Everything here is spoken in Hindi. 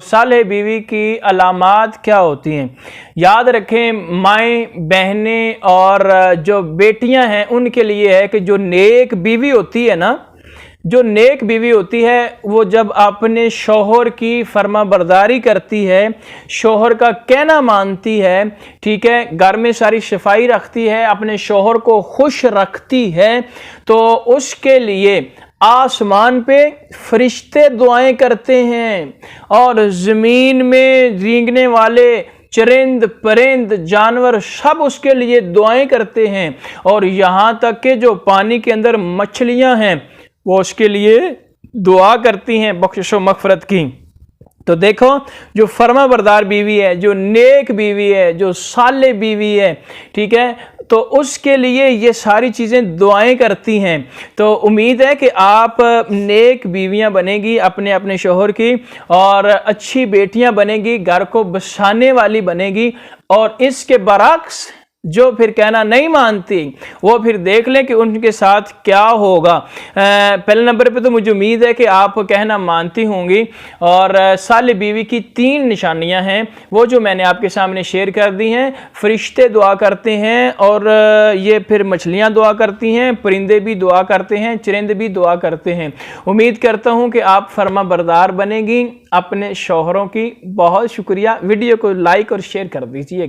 साले बीवी की अलामात क्या होती हैं? याद रखें, माएँ, बहनें और जो बेटियां हैं उनके लिए है कि जो नेक बीवी होती है ना, जो नेक बीवी होती है वो जब अपने शौहर की फर्माबरदारी करती है, शौहर का कहना मानती है, ठीक है, घर में सारी सफाई रखती है, अपने शौहर को खुश रखती है, तो उसके लिए आसमान पे फरिश्ते दुआएं करते हैं और ज़मीन में रेंगने वाले चरिंद परिंद जानवर सब उसके लिए दुआएं करते हैं, और यहाँ तक कि जो पानी के अंदर मछलियां हैं वो उसके लिए दुआ करती हैं बख्शिश व मग़फ़िरत की। तो देखो, जो फर्मा बरदार बीवी है, जो नेक बीवी है, जो साले बीवी है, ठीक है, तो उसके लिए ये सारी चीज़ें दुआएं करती हैं। तो उम्मीद है कि आप नेक बीवियां बनेगी अपने अपने शौहर की, और अच्छी बेटियां बनेगी, घर को बसाने वाली बनेगी। और इसके बरक्स जो फिर कहना नहीं मानती, वो फिर देख लें कि उनके साथ क्या होगा। पहले नंबर पे तो मुझे उम्मीद है कि आप कहना मानती होंगी। और साले बीवी की 3 निशानियां हैं, वो जो मैंने आपके सामने शेयर कर दी हैं। फरिश्ते दुआ करते हैं, और ये फिर मछलियां दुआ करती हैं, परिंदे भी दुआ करते हैं, चरिंद भी दुआ करते हैं। उम्मीद करता हूँ कि आप फर्मा बरदार बनेगी अपने शौहरों की। बहुत शुक्रिया। वीडियो को लाइक और शेयर कर दीजिए।